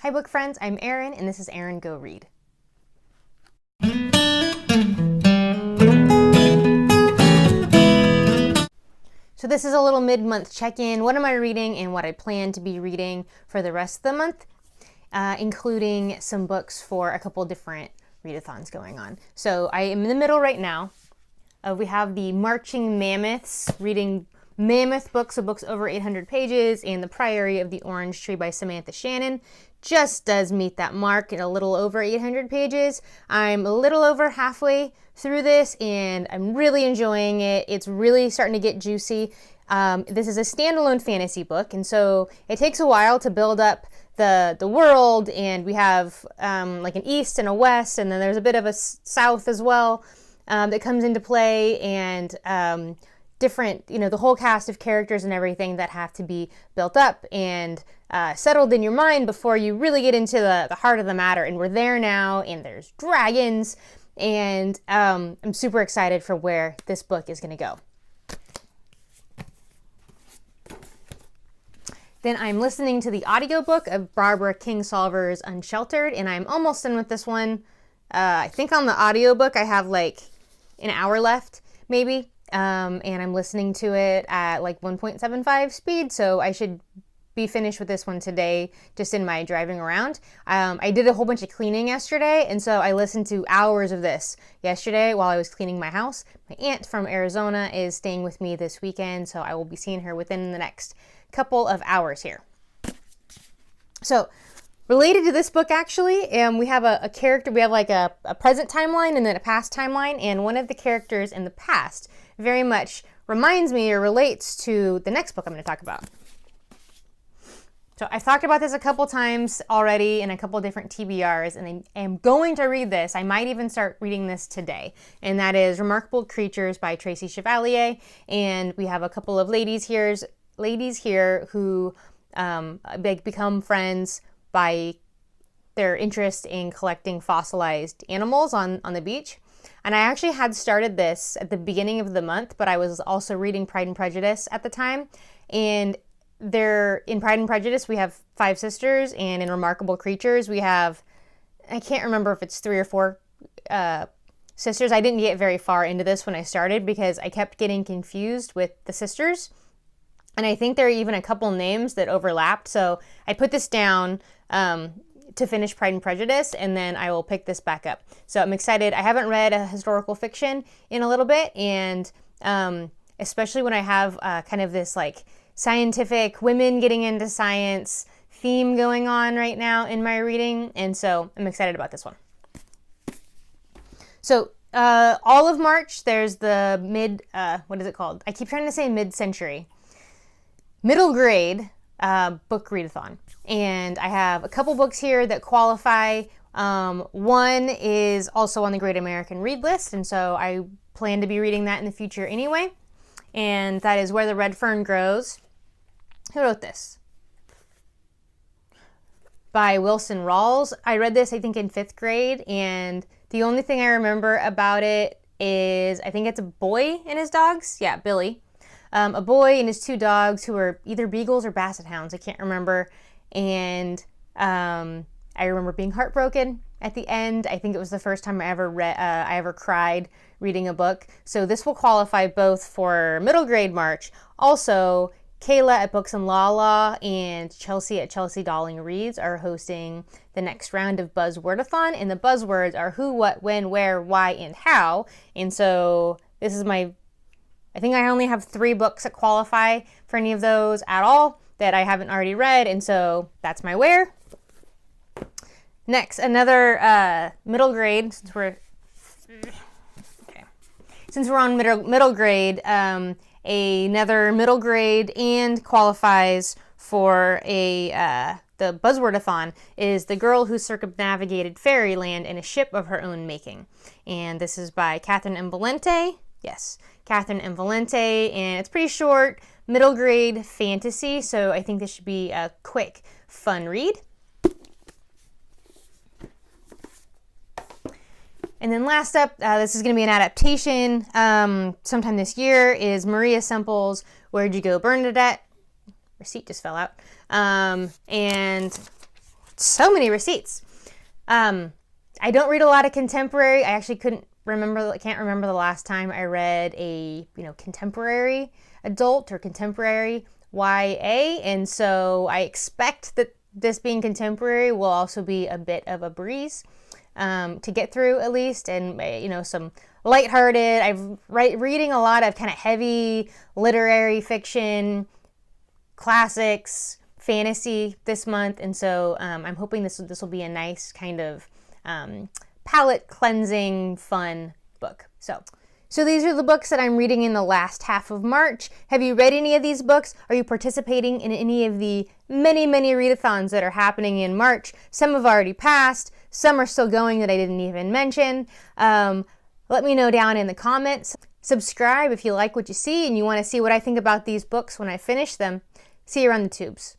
Hi book friends, I'm Erin and this is Erin Go Read. So this is a little mid-month check-in. What am I reading and what I plan to be reading for the rest of the month, including some books for a couple different readathons going on. So I am in the middle right now. We have the Marching Mammoths, reading mammoth books, so books over 800 pages, and the Priory of the Orange Tree by Samantha Shannon. Just does meet that mark at a little over 800 pages. I'm a little over halfway through this and I'm really enjoying it. It's really starting to get juicy. This is a standalone fantasy book, and so it takes a while to build up the world, and we have like an east and a west, and then there's a bit of a south as well that comes into play, and different, the whole cast of characters and everything that have to be built up and settled in your mind before you really get into the heart of the matter. And we're there now, and there's dragons, and I'm super excited for where this book is going to go. Then I'm listening to the audiobook of Barbara Kingsolver's Unsheltered, and I'm almost done with this one. I think on the audiobook I have like an hour left, maybe. And I'm listening to it at like 1.75 speed, so I should be finished with this one today, just in my driving around. I did a whole bunch of cleaning yesterday, and so I listened to hours of this yesterday while I was cleaning my house. My aunt from Arizona is staying with me this weekend, so I will be seeing her within the next couple of hours here. So, related to this book, actually, we have a character, we have like a present timeline and then a past timeline, and one of the characters in the past very much reminds me or relates to the next book I'm going to talk about. So I've talked about this a couple times already in a couple different TBRs, and I am going to read this. I might even start reading this today, and that is Remarkable Creatures by Tracy Chevalier, and we have a couple of ladies here who become friends by their interest in collecting fossilized animals on the beach. And I actually had started this at the beginning of the month, but I was also reading Pride and Prejudice at the time. And in Pride and Prejudice, we have 5 sisters, and in Remarkable Creatures, we have, I can't remember if it's 3 or 4 sisters. I didn't get very far into this when I started because I kept getting confused with the sisters. And I think there are even a couple names that overlapped. So I put this down to finish Pride and Prejudice, and then I will pick this back up. So I'm excited. I haven't read a historical fiction in a little bit, and especially when I have kind of this like scientific women getting into science theme going on right now in my reading. And so I'm excited about this one. So all of March, there's the what is it called? I keep trying to say mid-century. Middle grade book readathon. And I have a couple books here that qualify. One is also on the Great American Read List, and so I plan to be reading that in the future anyway. And that is Where the Red Fern Grows. Who wrote this? By Wilson Rawls. I read this, I think, in 5th grade, and the only thing I remember about it is I think it's a boy and his dogs. Yeah, Billy. A boy and his 2 dogs who are either beagles or basset hounds. I can't remember. And I remember being heartbroken at the end. I think it was the first time I ever cried reading a book. So this will qualify both for middle grade March. Also, Kayla at Books and Lala and Chelsea at Chelsea Darling Reads are hosting the next round of Buzzwordathon. And the buzzwords are who, what, when, where, why, and how. And so this is I think I only have 3 books that qualify for any of those at all that I haven't already read, and so that's my where. Next, another middle grade, since we're on middle grade, another middle grade and qualifies for the Buzzwordathon is The Girl Who Circumnavigated Fairyland in a Ship of Her Own Making. And this is by Catherynne and Valente. Yes, Catherynne and Valente, and it's pretty short, middle grade fantasy, so I think this should be a quick, fun read. And then last up, this is going to be an adaptation sometime this year, is Maria Semple's Where'd You Go, Bernadette? Receipt just fell out. And so many receipts. I don't read a lot of contemporary. I actually can't remember the last time I read a, contemporary adult or contemporary YA. And so I expect that this being contemporary will also be a bit of a breeze to get through, at least. And, some lighthearted. I'm reading a lot of kind of heavy literary fiction, classics, fantasy this month. And so I'm hoping this will be a nice kind of palate cleansing, fun book. So these are the books that I'm reading in the last half of March. Have you read any of these books? Are you participating in any of the many, many readathons that are happening in March? Some have already passed. Some are still going that I didn't even mention. Let me know down in the comments. Subscribe if you like what you see and you want to see what I think about these books when I finish them. See you around the tubes.